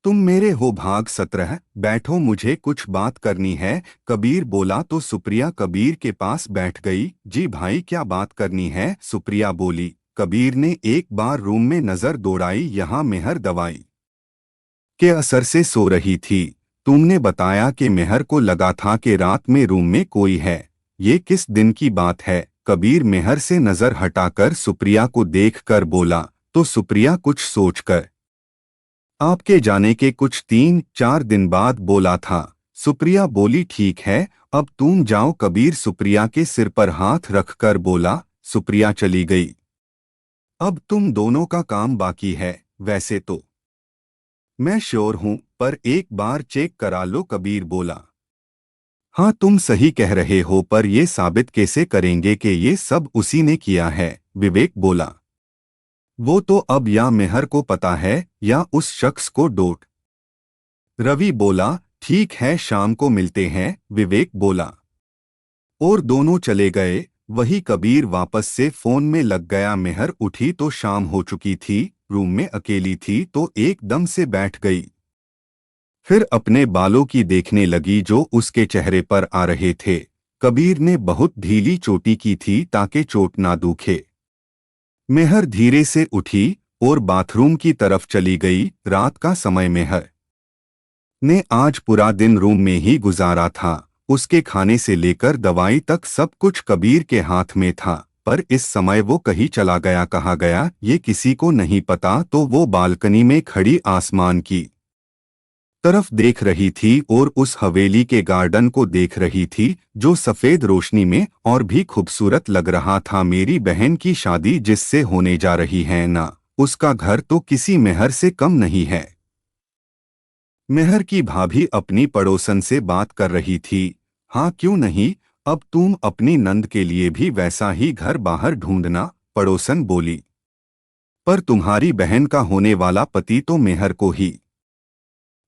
तुम मेरे हो भाग 17। बैठो, मुझे कुछ बात करनी है। कबीर बोला तो सुप्रिया कबीर के पास बैठ गई। जी भाई, क्या बात करनी है? सुप्रिया बोली। कबीर ने एक बार रूम में नजर दौड़ाई। यहाँ मेहर दवाई के असर से सो रही थी। तुमने बताया कि मेहर को लगा था कि रात में रूम में कोई है। ये किस दिन की बात है? कबीर मेहर से नजर हटाकर सुप्रिया को देखकर बोला। तो सुप्रिया कुछ सोचकर आपके जाने के कुछ 3-4 दिन बाद बोला था। सुप्रिया बोली, ठीक है, अब तुम जाओ। कबीर सुप्रिया के सिर पर हाथ रखकर बोला। सुप्रिया चली गई। अब तुम दोनों का काम बाकी है। वैसे तो मैं श्योर हूं, पर एक बार चेक करा लो। कबीर बोला। हाँ, तुम सही कह रहे हो, पर ये साबित कैसे करेंगे कि ये सब उसी ने किया है? विवेक बोला। वो तो अब या मेहर को पता है या उस शख्स को डोट। रवि बोला। ठीक है, शाम को मिलते हैं। विवेक बोला। और दोनों चले गए। वही कबीर वापस से फोन में लग गया। मेहर उठी तो शाम हो चुकी थी। रूम में अकेली थी तो एकदम से बैठ गई। फिर अपने बालों की देखने लगी जो उसके चेहरे पर आ रहे थे। कबीर ने बहुत ढीली चोटी की थी ताकि चोट ना दुखे। मेहर धीरे से उठी और बाथरूम की तरफ चली गई। रात का समय मेहर ने आज पूरा दिन रूम में ही गुजारा था। उसके खाने से लेकर दवाई तक सब कुछ कबीर के हाथ में था। पर इस समय वो कहीं चला गया, कहाँ गया ये किसी को नहीं पता। तो वो बालकनी में खड़ी आसमान की तरफ देख रही थी और उस हवेली के गार्डन को देख रही थी जो सफेद रोशनी में और भी खूबसूरत लग रहा था। मेरी बहन की शादी जिससे होने जा रही है ना, उसका घर तो किसी मेहर से कम नहीं है। मेहर की भाभी अपनी पड़ोसन से बात कर रही थी। हाँ, क्यों नहीं, अब तुम अपनी नंद के लिए भी वैसा ही घर बाहर ढूंढना। पड़ोसन बोली। पर तुम्हारी बहन का होने वाला पति तो मेहर को ही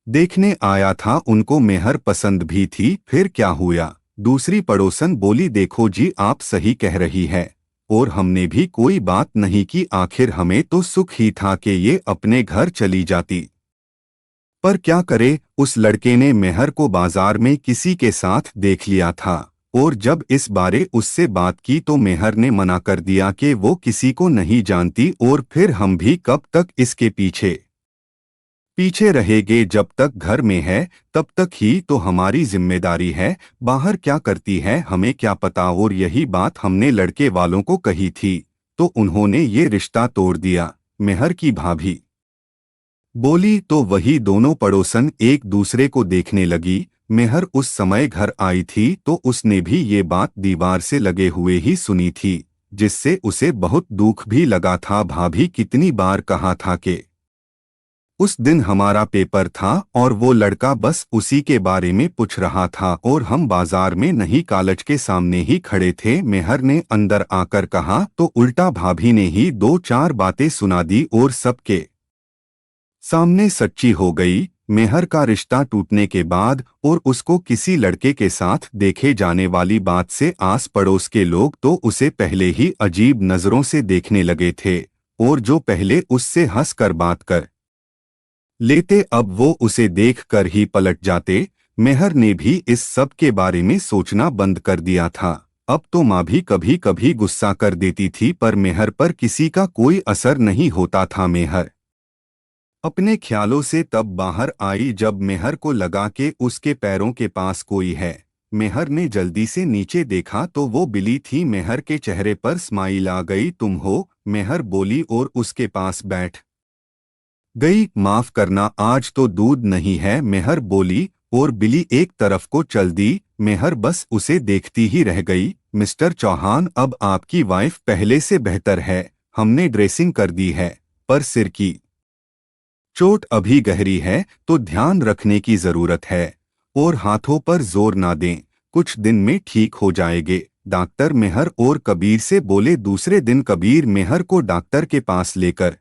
देखने आया था। उनको मेहर पसंद भी थी। फिर क्या हुआ? दूसरी पड़ोसन बोली। देखो जी, आप सही कह रही है, और हमने भी कोई बात नहीं की। आखिर हमें तो सुख ही था कि ये अपने घर चली जाती। पर क्या करे, उस लड़के ने मेहर को बाजार में किसी के साथ देख लिया था, और जब इस बारे उससे बात की तो मेहर ने मना कर दिया कि वो किसी को नहीं जानती। और फिर हम भी कब तक इसके पीछे पीछे रहेंगे? जब तक घर में है तब तक ही तो हमारी जिम्मेदारी है। बाहर क्या करती है हमें क्या पता। और यही बात हमने लड़के वालों को कही थी तो उन्होंने ये रिश्ता तोड़ दिया। मेहर की भाभी बोली। तो वही दोनों पड़ोसन एक दूसरे को देखने लगी। मेहर उस समय घर आई थी तो उसने भी ये बात दीवार से लगे हुए ही सुनी थी, जिससे उसे बहुत दुख भी लगा था। भाभी कितनी बार कहा था कि उस दिन हमारा पेपर था और वो लड़का बस उसी के बारे में पूछ रहा था और हम बाजार में नहीं कॉलेज के सामने ही खड़े थे। मेहर ने अंदर आकर कहा तो उल्टा भाभी ने ही 2-4 बातें सुना दी और सबके सामने सच्ची हो गई। मेहर का रिश्ता टूटने के बाद और उसको किसी लड़के के साथ देखे जाने वाली बात से आस पड़ोस के लोग तो उसे पहले ही अजीब नजरों से देखने लगे थे, और जो पहले उससे हंसकर बात कर लेते अब वो उसे देखकर ही पलट जाते। मेहर ने भी इस सब के बारे में सोचना बंद कर दिया था। अब तो माँ भी कभी कभी गुस्सा कर देती थी, पर मेहर पर किसी का कोई असर नहीं होता था। मेहर अपने ख्यालों से तब बाहर आई जब मेहर को लगा कि उसके पैरों के पास कोई है। मेहर ने जल्दी से नीचे देखा तो वो बिली थी। मेहर के चेहरे पर स्माइल आ गई। तुम हो? मेहर बोली और उसके पास बैठ गई। माफ करना, आज तो दूध नहीं है। मेहर बोली और बिली एक तरफ को चल दी। मेहर बस उसे देखती ही रह गई। मिस्टर चौहान, अब आपकी वाइफ पहले से बेहतर है। हमने ड्रेसिंग कर दी है, पर सिर की चोट अभी गहरी है तो ध्यान रखने की जरूरत है। और हाथों पर जोर ना दें, कुछ दिन में ठीक हो जाएंगे। डॉक्टर मेहर और कबीर से बोले। दूसरे दिन कबीर मेहर को डॉक्टर के पास लेकर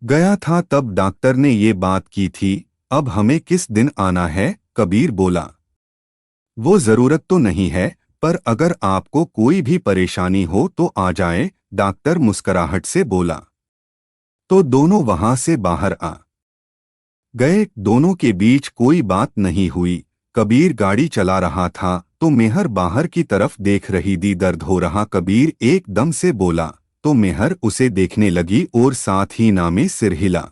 गया था। तब डॉक्टर ने ये बात की थी। अब हमें किस दिन आना है? कबीर बोला। वो जरूरत तो नहीं है, पर अगर आपको कोई भी परेशानी हो तो आ जाए। डॉक्टर मुस्कुराहट से बोला। तो दोनों वहां से बाहर आ गए। दोनों के बीच कोई बात नहीं हुई। कबीर गाड़ी चला रहा था तो मेहर बाहर की तरफ देख रही थी। दर्द हो रहा कबीर एकदम से बोला तो मेहर उसे देखने लगी और साथ ही ना में सिर हिला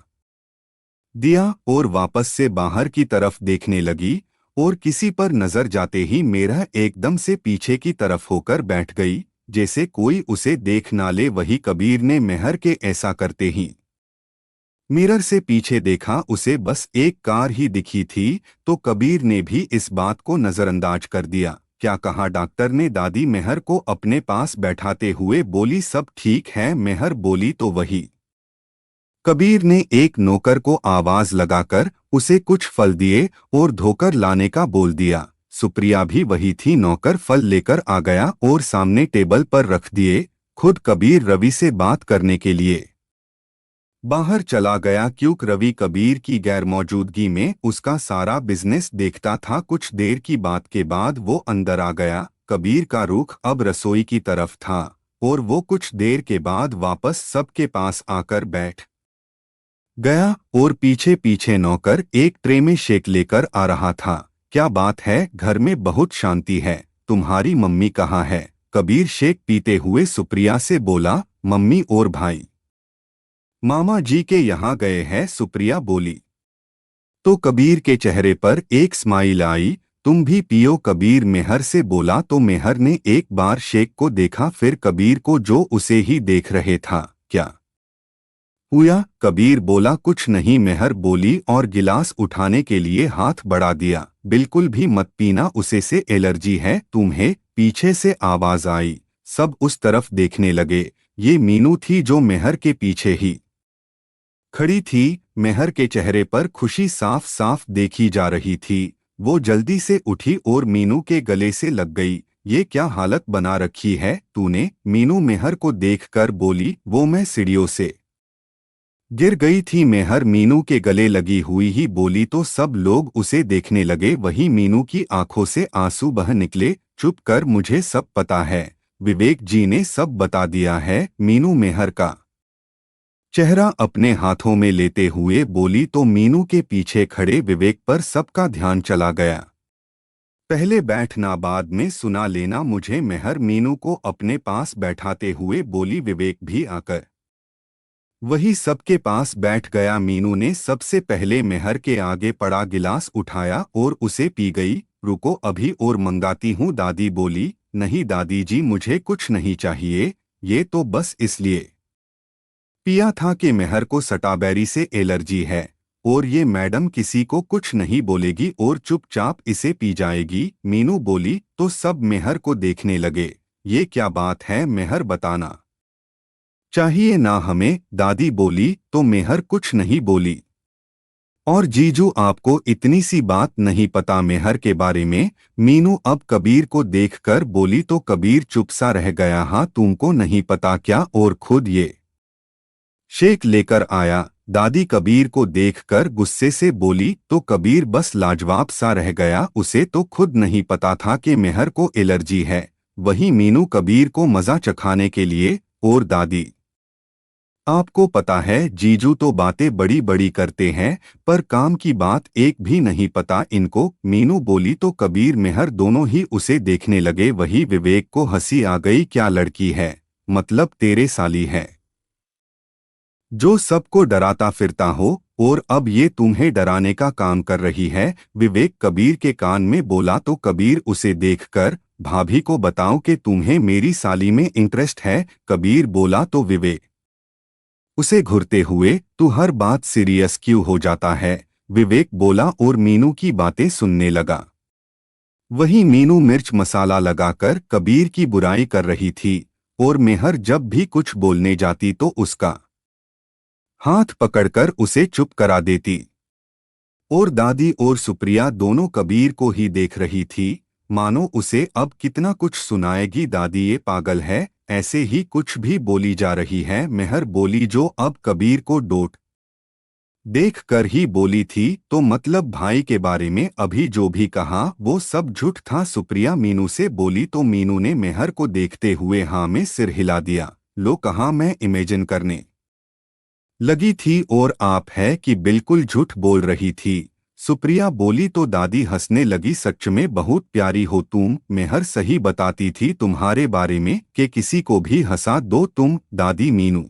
दिया और वापस से बाहर की तरफ देखने लगी और किसी पर नजर जाते ही मेरा एकदम से पीछे की तरफ होकर बैठ गई, जैसे कोई उसे देख ना ले। वही कबीर ने मेहर के ऐसा करते ही मिरर से पीछे देखा, उसे बस एक कार ही दिखी थी। तो कबीर ने भी इस बात को नजरअंदाज कर दिया। क्या कहा डॉक्टर ने? दादी मेहर को अपने पास बैठाते हुए बोली। सब ठीक है, मेहर बोली। तो वही कबीर ने एक नौकर को आवाज लगाकर उसे कुछ फल दिए और धोकर लाने का बोल दिया। सुप्रिया भी वही थी। नौकर फल लेकर आ गया और सामने टेबल पर रख दिए। खुद कबीर रवि से बात करने के लिए बाहर चला गया, क्योंकि रवि कबीर की गैरमौजूदगी में उसका सारा बिजनेस देखता था। कुछ देर की बात के बाद वो अंदर आ गया। कबीर का रुख अब रसोई की तरफ था और वो कुछ देर के बाद वापस सबके पास आकर बैठ गया और पीछे पीछे नौकर एक ट्रे में शेक लेकर आ रहा था। क्या बात है, घर में बहुत शांति है। तुम्हारी मम्मी कहाँ है? कबीर शेक पीते हुए सुप्रिया से बोला। मम्मी और भाई मामा जी के यहाँ गए हैं, सुप्रिया बोली। तो कबीर के चेहरे पर एक स्माइल आई। तुम भी पियो, कबीर मेहर से बोला। तो मेहर ने एक बार शेक को देखा, फिर कबीर को जो उसे ही देख रहे था। क्या हुआ? कबीर बोला। कुछ नहीं, मेहर बोली और गिलास उठाने के लिए हाथ बढ़ा दिया। बिल्कुल भी मत पीना, उसे से एलर्जी है तुम्हें। पीछे से आवाज आई। सब उस तरफ देखने लगे। ये मीनू थी जो मेहर के पीछे ही खड़ी थी। मेहर के चेहरे पर खुशी साफ साफ देखी जा रही थी। वो जल्दी से उठी और मीनू के गले से लग गई। ये क्या हालत बना रखी है तूने? मीनू मेहर को देखकर बोली। वो मैं सीढ़ियों से गिर गई थी। मेहर मीनू के गले लगी हुई ही बोली। तो सब लोग उसे देखने लगे। वही मीनू की आंखों से आंसू बह निकले। चुप कर, मुझे सब पता है। विवेक जी ने सब बता दिया है। मीनू मेहर का चेहरा अपने हाथों में लेते हुए बोली। तो मीनू के पीछे खड़े विवेक पर सबका ध्यान चला गया। पहले बैठना, बाद में सुना लेना मुझे। मेहर मीनू को अपने पास बैठाते हुए बोली। विवेक भी आकर वही सबके पास बैठ गया। मीनू ने सबसे पहले मेहर के आगे पड़ा गिलास उठाया और उसे पी गई। रुको, अभी और मंगाती हूँ, दादी बोली। नहीं दादी जी, मुझे कुछ नहीं चाहिए। ये तो बस इसलिए पिया था कि मेहर को स्ट्रॉबेरी से एलर्जी है और ये मैडम किसी को कुछ नहीं बोलेगी और चुपचाप इसे पी जाएगी। मीनू बोली। तो सब मेहर को देखने लगे। ये क्या बात है मेहर, बताना चाहिए ना हमें, दादी बोली। तो मेहर कुछ नहीं बोली। और जीजू, आपको इतनी सी बात नहीं पता मेहर के बारे में? मीनू अब कबीर को देखकर बोली। तो कबीर चुप सा रह गया। हाँ, तुमको नहीं पता क्या? और खुद ये शेक लेकर आया। दादी कबीर को देखकर गुस्से से बोली। तो कबीर बस लाजवाब सा रह गया। उसे तो खुद नहीं पता था कि मेहर को एलर्जी है। वही मीनू कबीर को मजा चखाने के लिए। और दादी, आपको पता है जीजू तो बातें बड़ी बड़ी करते हैं, पर काम की बात एक भी नहीं पता इनको। मीनू बोली। तो कबीर मेहर दोनों ही उसे देखने लगे। वही विवेक को हंसी आ गई। क्या लड़की है, मतलब तेरे साली है जो सबको डराता फिरता हो, और अब ये तुम्हें डराने का काम कर रही है? विवेक कबीर के कान में बोला। तो कबीर उसे देखकर, भाभी को बताओ कि तुम्हें मेरी साली में इंटरेस्ट है, कबीर बोला। तो विवेक उसे घूरते हुए, तू हर बात सीरियस क्यों हो जाता है? विवेक बोला और मीनू की बातें सुनने लगा। वही मीनू मिर्च मसाला लगाकर कबीर की बुराई कर रही थी और मेहर जब भी कुछ बोलने जाती तो उसका हाथ पकड़कर उसे चुप करा देती। और दादी और सुप्रिया दोनों कबीर को ही देख रही थी, मानो उसे अब कितना कुछ सुनाएगी। दादी, ये पागल है, ऐसे ही कुछ भी बोली जा रही है। मेहर बोली। जो अब कबीर को डोट देख कर ही बोली थी। तो मतलब भाई के बारे में अभी जो भी कहा वो सब झूठ था, सुप्रिया मीनू से बोली। तो मीनू ने मेहर को देखते हुए हाँ में सिर हिला दिया। लो, कहा मैं इमेजिन करने लगी थी और आप है कि बिल्कुल झूठ बोल रही थी। सुप्रिया बोली तो दादी हंसने लगी। सच में बहुत प्यारी हो तुम, मेहर सही बताती थी तुम्हारे बारे में कि किसी को भी हंसा दो तुम। दादी मीनू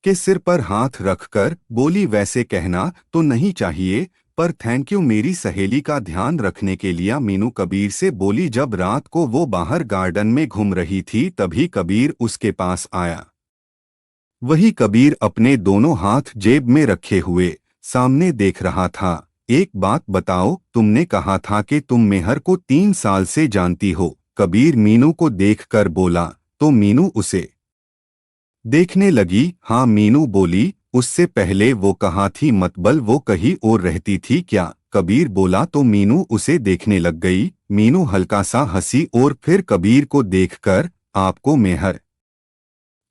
के सिर पर हाथ रखकर बोली वैसे कहना तो नहीं चाहिए, पर थैंक यू मेरी सहेली का ध्यान रखने के लिए। मीनू कबीर से बोली। जब रात को वो बाहर गार्डन में घूम रही थी तभी कबीर उसके पास आया। वही कबीर अपने दोनों हाथ जेब में रखे हुए सामने देख रहा था। एक बात बताओ, तुमने कहा था कि तुम मेहर को 3 साल से जानती हो। कबीर मीनू को देखकर बोला। तो मीनू उसे देखने लगी। हाँ मीनू बोली। उससे पहले वो कहाँ थी, मतबल वो कहीं और रहती थी क्या? कबीर बोला। तो मीनू उसे देखने लग गई। मीनू हल्का सा हंसी और फिर कबीर को देखकर, आपको मेहर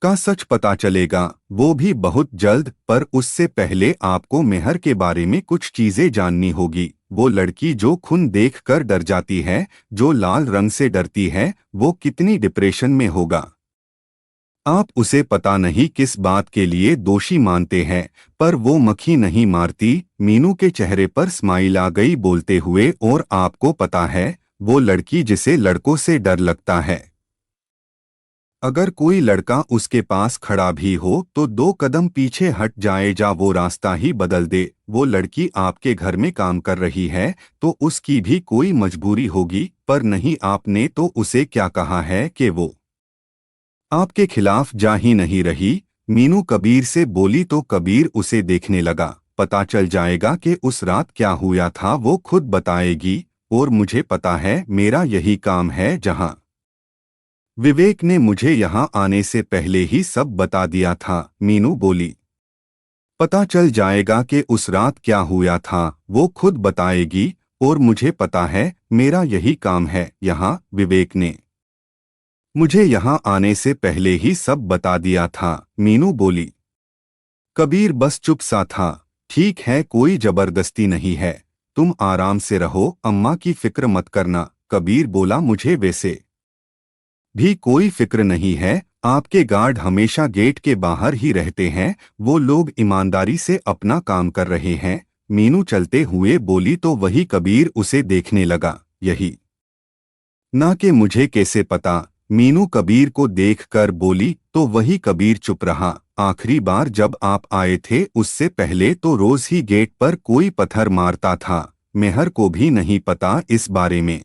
का सच पता चलेगा, वो भी बहुत जल्द, पर उससे पहले आपको मेहर के बारे में कुछ चीजें जाननी होगी। वो लड़की जो खून देखकर डर जाती है, जो लाल रंग से डरती है, वो कितनी डिप्रेशन में होगा। आप उसे पता नहीं किस बात के लिए दोषी मानते हैं, पर वो मक्खी नहीं मारती। मीनू के चेहरे पर स्माइल आ गई बोलते हुए। और आपको पता है, वो लड़की जिसे लड़कों से डर लगता है, अगर कोई लड़का उसके पास खड़ा भी हो तो 2 कदम पीछे हट जाए, जा वो रास्ता ही बदल दे। वो लड़की आपके घर में काम कर रही है तो उसकी भी कोई मजबूरी होगी, पर नहीं, आपने तो उसे क्या कहा है कि वो आपके खिलाफ जा ही नहीं रही। मीनू कबीर से बोली। तो कबीर उसे देखने लगा। पता चल जाएगा कि उस रात क्या हुआ था, वो खुद बताएगी। और मुझे पता है, मेरा यही काम है। जहां विवेक ने मुझे यहाँ आने से पहले ही सब बता दिया था। मीनू बोली। पता चल जाएगा कि उस रात क्या हुआ था, वो खुद बताएगी। और मुझे पता है, मेरा यही काम है। यहाँ विवेक ने मुझे यहाँ आने से पहले ही सब बता दिया था। मीनू बोली। कबीर बस चुप सा था। ठीक है, कोई जबरदस्ती नहीं है, तुम आराम से रहो, अम्मा की फिक्र मत करना। कबीर बोला। मुझे वैसे भी कोई फिक्र नहीं है, आपके गार्ड हमेशा गेट के बाहर ही रहते हैं, वो लोग ईमानदारी से अपना काम कर रहे हैं। मीनू चलते हुए बोली। तो वही कबीर उसे देखने लगा। यही ना कि मुझे कैसे पता? मीनू कबीर को देखकर बोली। तो वही कबीर चुप रहा। आखिरी बार जब आप आए थे उससे पहले तो रोज ही गेट पर कोई पत्थर मारता था। मेहर को भी नहीं पता इस बारे में,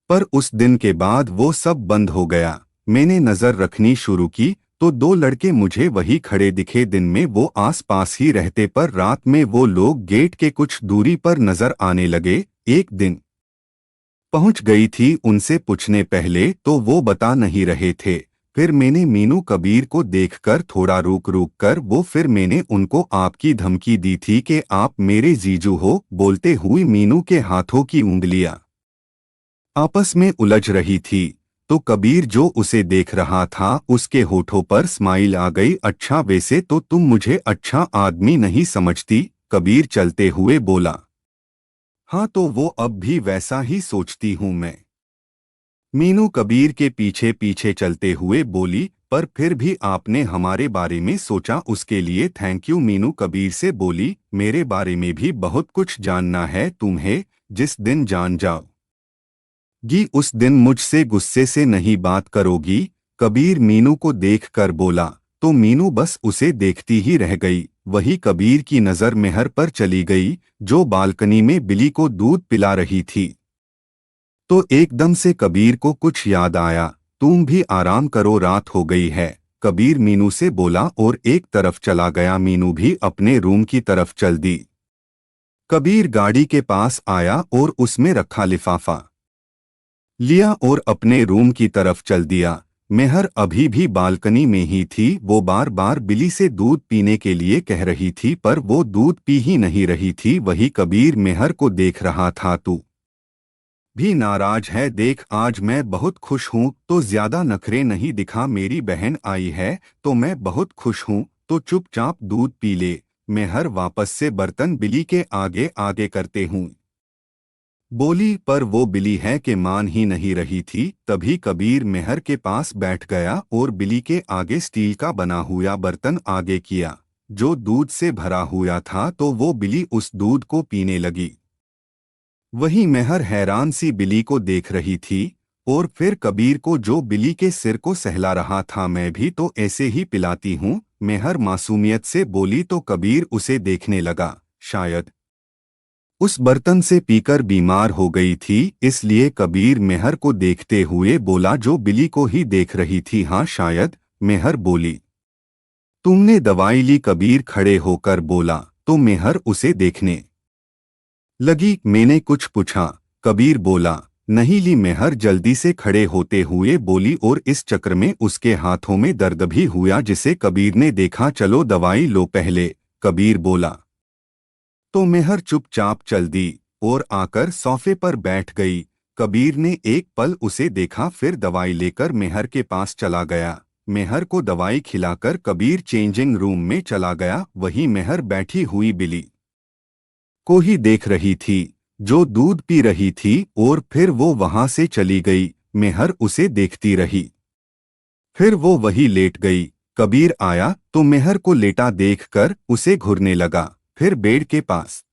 पर उस दिन के बाद वो सब बंद हो गया। मैंने नजर रखनी शुरू की तो 2 लड़के मुझे वही खड़े दिखे। दिन में वो आस-पास ही रहते, पर रात में वो लोग गेट के कुछ दूरी पर नजर आने लगे। एक दिन पहुंच गई थी उनसे पूछने पहले तो वो बता नहीं रहे थे। फिर मैंने मीनू कबीर को देखकर थोड़ा रुक रुक कर वो फिर मैंने उनको आपकी धमकी दी थी कि आप मेरे जीजू हो। बोलते हुए मीनू के हाथों की उंगलियां आपस में उलझ रही थी। तो कबीर जो उसे देख रहा था उसके होठों पर स्माइल आ गई। अच्छा, वैसे तो तुम मुझे अच्छा आदमी नहीं समझती, कबीर चलते हुए बोला। हाँ, तो वो अब भी वैसा ही सोचती हूँ मैं। मीनू कबीर के पीछे पीछे चलते हुए बोली। पर फिर भी आपने हमारे बारे में सोचा, उसके लिए थैंक यू। मीनू कबीर से बोली। मेरे बारे में भी बहुत कुछ जानना है तुम्हें, जिस दिन जान जाओ गी उस दिन मुझसे गुस्से से नहीं बात करोगी। कबीर मीनू को देखकर बोला। तो मीनू बस उसे देखती ही रह गई। वही कबीर की नज़र मेहर पर चली गई, जो बालकनी में बिली को दूध पिला रही थी। तो एकदम से कबीर को कुछ याद आया। तुम भी आराम करो, रात हो गई है, कबीर मीनू से बोला और एक तरफ चला गया। मीनू भी अपने रूम की तरफ चल दी। कबीर गाड़ी के पास आया और उसमें रखा लिफाफा लिया और अपने रूम की तरफ चल दिया। मेहर अभी भी बालकनी में ही थी। वो बार बार बिली से दूध पीने के लिए कह रही थी, पर वो दूध पी ही नहीं रही थी। वही कबीर मेहर को देख रहा था। तू भी नाराज है, देख आज मैं बहुत खुश हूँ, तो ज्यादा नखरे नहीं दिखा। मेरी बहन आई है तो मैं बहुत खुश हूँ, तो चुपचाप दूध पी ले। मेहर वापस से बर्तन बिली के आगे आगे करते हूँ बोली, पर वो बिली है कि मान ही नहीं रही थी। तभी कबीर मेहर के पास बैठ गया और बिली के आगे स्टील का बना हुआ बर्तन आगे किया। जो दूध से भरा हुआ था, तो वो बिल्ली उस दूध को पीने लगी। वही मेहर हैरान सी बिल्ली को देख रही थी और फिर कबीर को, जो बिल्ली के सिर को सहला रहा था। मैं भी तो ऐसे ही पिलाती हूँ, मेहर मासूमियत से बोली। तो कबीर उसे देखने लगा। शायद उस बर्तन से पीकर बीमार हो गई थी, इसलिए कबीर मेहर को देखते हुए बोला, जो बिल्ली को ही देख रही थी। हाँ शायद, मेहर बोली। तुमने दवाई ली? कबीर खड़े होकर बोला। तो मेहर उसे देखने लगी। मैंने कुछ पूछा? कबीर बोला। नहीं ली। मेहर जल्दी से खड़े होते हुए बोली, और इस चक्र में उसके हाथों में दर्द भी हुआ, जिसे कबीर ने देखा। चलो दवाई लो पहले, कबीर बोला। तो मेहर चुपचाप चल दी और आकर सोफे पर बैठ गई। कबीर ने एक पल उसे देखा, फिर दवाई लेकर मेहर के पास चला गया। मेहर को दवाई खिलाकर कबीर चेंजिंग रूम में चला गया। वहीं मेहर बैठी हुई बिल्ली को ही देख रही थी, जो दूध पी रही थी, और फिर वो वहां से चली गई। मेहर उसे देखती रही, फिर वो वही लेट गई। कबीर आया तो मेहर को लेटा देखकर उसे घुरने लगा, फिर बेड के पास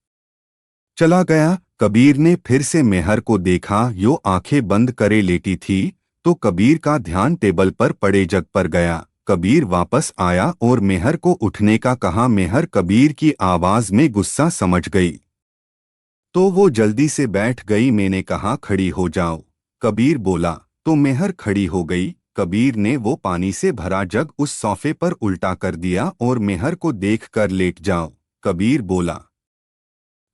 चला गया। कबीर ने फिर से मेहर को देखा, यो आंखें बंद करे लेटी थी। तो कबीर का ध्यान टेबल पर पड़े जग पर गया। कबीर वापस आया और मेहर को उठने का कहा। मेहर कबीर की आवाज में गुस्सा समझ गई, तो वो जल्दी से बैठ गई। मैंने कहा खड़ी हो जाओ, कबीर बोला। तो मेहर खड़ी हो गई। कबीर ने वो पानी से भरा जग उस सोफे पर उल्टा कर दिया और मेहर को देखकर लेट जाओ, कबीर बोला।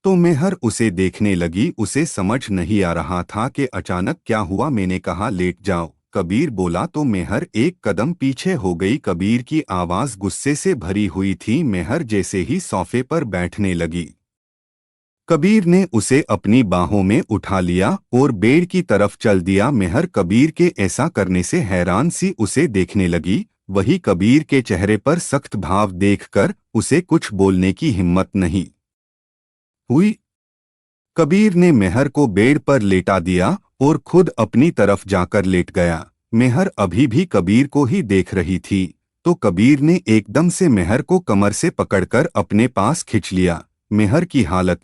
तो मेहर उसे देखने लगी। उसे समझ नहीं आ रहा था कि अचानक क्या हुआ। मैंने कहा लेट जाओ, कबीर बोला। तो मेहर एक कदम पीछे हो गई। कबीर की आवाज गुस्से से भरी हुई थी। मेहर जैसे ही सोफे पर बैठने लगी, कबीर ने उसे अपनी बाहों में उठा लिया और बेड की तरफ चल दिया। मेहर कबीर के ऐसा करने से हैरान सी उसे देखने लगी। वही कबीर के चेहरे पर सख्त भाव देखकर उसे कुछ बोलने की हिम्मत नहीं हुई। कबीर ने मेहर को बेड पर लेटा दिया और खुद अपनी तरफ जाकर लेट गया। मेहर अभी भी कबीर को ही देख रही थी। तो कबीर ने एकदम से मेहर को कमर से पकड़कर अपने पास खींच लिया। मेहर की हालत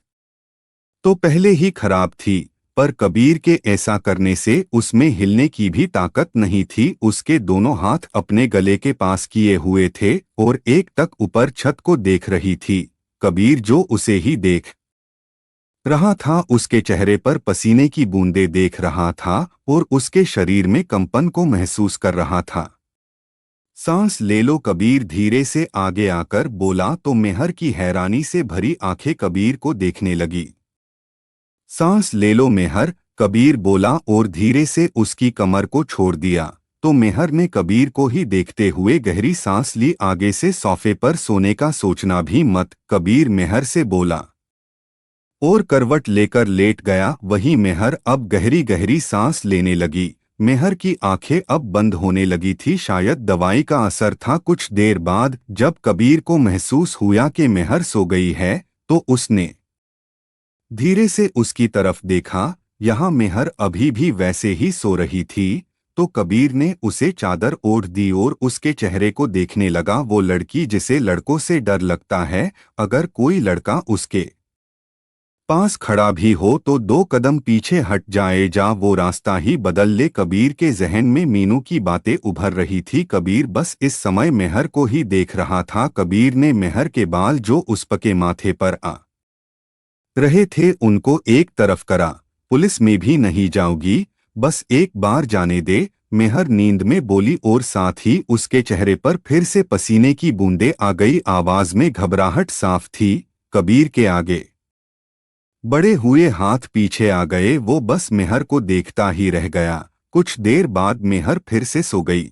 तो पहले ही खराब थी, पर कबीर के ऐसा करने से उसमें हिलने की भी ताकत नहीं थी। उसके दोनों हाथ अपने गले के पास किए हुए थे और एक टक ऊपर छत को देख रही थी। कबीर जो उसे ही देख रहा था, उसके चेहरे पर पसीने की बूंदें देख रहा था और उसके शरीर में कंपन को महसूस कर रहा था। सांस ले लो, कबीर धीरे से आगे आकर बोला। तो मेहर की हैरानी से भरी आंखें कबीर को देखने लगी। सांस ले लो मेहर, कबीर बोला और धीरे से उसकी कमर को छोड़ दिया। तो मेहर ने कबीर को ही देखते हुए गहरी सांस ली। आगे से सोफे पर सोने का सोचना भी मत, कबीर मेहर से बोला और करवट लेकर लेट गया। वही मेहर अब गहरी गहरी सांस लेने लगी। मेहर की आंखें अब बंद होने लगी थी। शायद दवाई का असर था। कुछ देर बाद जब कबीर को महसूस हुआ कि मेहर सो गई है, तो उसने धीरे से उसकी तरफ देखा। यहाँ मेहर अभी भी वैसे ही सो रही थी। तो कबीर ने उसे चादर ओढ़ दी और उसके चेहरे को देखने लगा। वो लड़की जिसे लड़कों से डर लगता है, अगर कोई लड़का उसके पास खड़ा भी हो तो 2 कदम पीछे हट जाए, जा वो रास्ता ही बदल ले। कबीर के जहन में मीनू की बातें उभर रही थी। कबीर बस इस समय मेहर को ही देख रहा था। कबीर ने मेहर के बाल जो उस पके माथे पर आ रहे थे उनको एक तरफ करा। पुलिस में भी नहीं जाऊंगी, बस एक बार जाने दे, मेहर नींद में बोली और साथ ही उसके चेहरे पर फिर से पसीने की बूंदें आ गई। आवाज में घबराहट साफ थी। कबीर के आगे बड़े हुए हाथ पीछे आ गए। वो बस मेहर को देखता ही रह गया। कुछ देर बाद मेहर फिर से सो गई।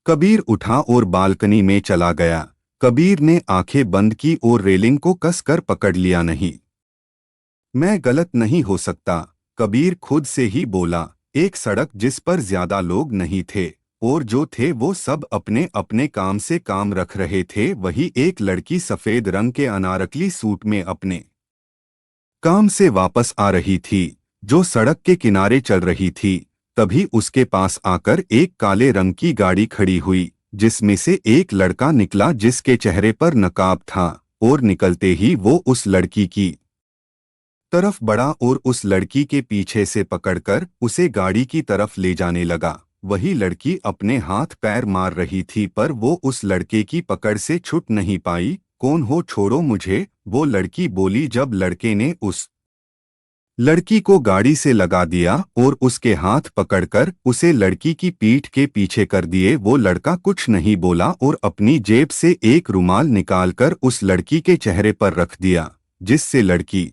कबीर उठा और बालकनी में चला गया। कबीर ने आंखें बंद की और रेलिंग को कसकर पकड़ लिया। नहीं, मैं गलत नहीं हो सकता, कबीर खुद से ही बोला। एक सड़क जिस पर ज्यादा लोग नहीं थे और जो थे वो सब अपने अपने काम से काम रख रहे थे। वही एक लड़की सफेद रंग के अनारकली सूट में अपने काम से वापस आ रही थी, जो सड़क के किनारे चल रही थी। तभी उसके पास आकर एक काले रंग की गाड़ी खड़ी हुई। जिसमें से एक लड़का निकला जिसके चेहरे पर नकाब था, और निकलते ही वो उस लड़की की तरफ बढ़ा और उस लड़की के पीछे से पकड़कर उसे गाड़ी की तरफ ले जाने लगा। वही लड़की अपने हाथ पैर मार रही थी पर वो उस लड़के की पकड़ से छूट नहीं पाई। कौन हो, छोड़ो मुझे, वो लड़की बोली। जब लड़के ने उस लड़की को गाड़ी से लगा दिया और उसके हाथ पकड़कर उसे लड़की की पीठ के पीछे कर दिए। वो लड़का कुछ नहीं बोला और अपनी जेब से एक रुमाल निकालकर उस लड़की के चेहरे पर रख दिया, जिससे लड़की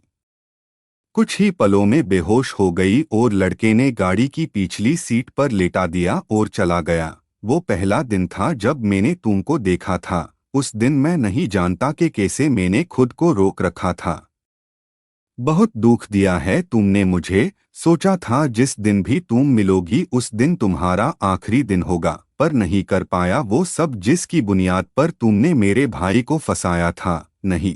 कुछ ही पलों में बेहोश हो गई और लड़के ने गाड़ी की पिछली सीट पर लेटा दिया और चला गया। वो पहला दिन था जब मैंने तुमको देखा था। उस दिन मैं नहीं जानता कि कैसे मैंने खुद को रोक रखा था। बहुत दुख दिया है तुमने मुझे। सोचा था जिस दिन भी तुम मिलोगी उस दिन तुम्हारा आखिरी दिन होगा, पर नहीं कर पाया वो सब जिसकी बुनियाद पर तुमने मेरे भाई को फंसाया था। नहीं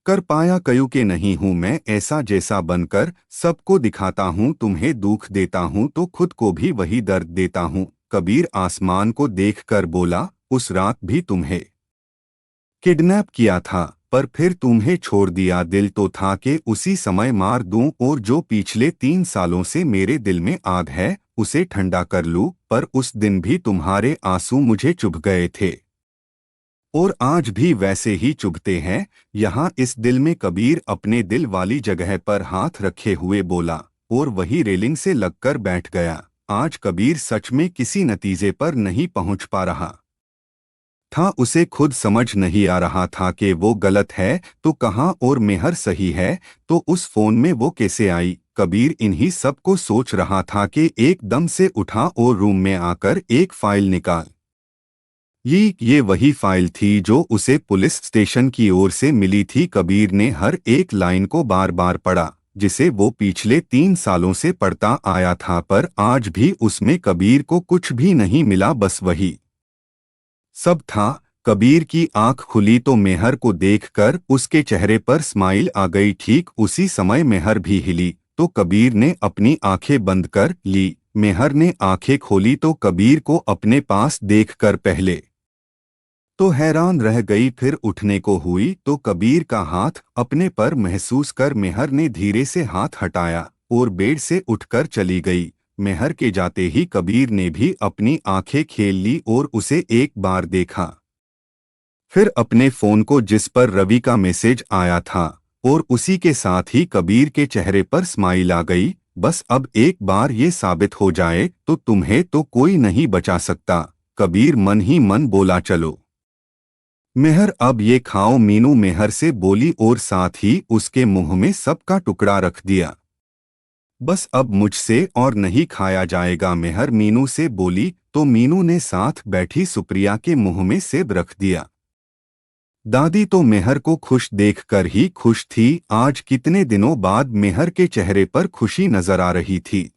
कर पाया, क्यों के नहीं हूं मैं ऐसा जैसा बनकर सबको दिखाता हूं। तुम्हें दुख देता हूं तो खुद को भी वही दर्द देता हूं। कबीर आसमान को देखकर बोला, उस रात भी तुम्हें किडनैप किया था, पर फिर तुम्हें छोड़ दिया। दिल तो था कि उसी समय मार दूं और जो पिछले 3 सालों से मेरे दिल में आग है उसे ठंडा कर लूं, पर उस दिन भी तुम्हारे आंसू मुझे चुभ गए थे और आज भी वैसे ही चुभते हैं। यहाँ इस दिल में कबीर अपने दिल वाली जगह पर हाथ रखे हुए बोला और वही रेलिंग से लगकर बैठ गया। आज कबीर सच में किसी नतीजे पर नहीं पहुंच पा रहा था। उसे खुद समझ नहीं आ रहा था कि वो गलत है तो कहाँ और मेहर सही है तो उस फोन में वो कैसे आई। कबीर इन्हीं सब को सोच रहा था कि एकदम से उठा और रूम में आकर एक फाइल निकाल। ये वही फाइल थी जो उसे पुलिस स्टेशन की ओर से मिली थी। कबीर ने हर एक लाइन को बार बार पढ़ा जिसे वो पिछले 3 सालों से पढ़ता आया था, पर आज भी उसमें कबीर को कुछ भी नहीं मिला, बस वही सब था। कबीर की आंख खुली तो मेहर को देखकर उसके चेहरे पर स्माइल आ गई। ठीक उसी समय मेहर भी हिली तो कबीर ने अपनी आंखें बंद कर ली। मेहर ने आंखें खोली तो कबीर को अपने पास देखकर पहले तो हैरान रह गई, फिर उठने को हुई तो कबीर का हाथ अपने पर महसूस कर मेहर ने धीरे से हाथ हटाया और बेड से उठकर चली गई। मेहर के जाते ही कबीर ने भी अपनी आंखें खेल ली और उसे एक बार देखा, फिर अपने फोन को जिस पर रवि का मैसेज आया था और उसी के साथ ही कबीर के चेहरे पर स्माइल आ गई। बस अब एक बार ये साबित हो जाए तो तुम्हें तो कोई नहीं बचा सकता। कबीर मन ही मन बोला, चलो मेहर अब ये खाओ। मीनू मेहर से बोली और साथ ही उसके मुंह में सबका टुकड़ा रख दिया। बस अब मुझसे और नहीं खाया जाएगा, मेहर मीनू से बोली तो मीनू ने साथ बैठी सुप्रिया के मुंह में सेब रख दिया। दादी तो मेहर को खुश देखकर ही खुश थी। आज कितने दिनों बाद मेहर के चेहरे पर खुशी नजर आ रही थी।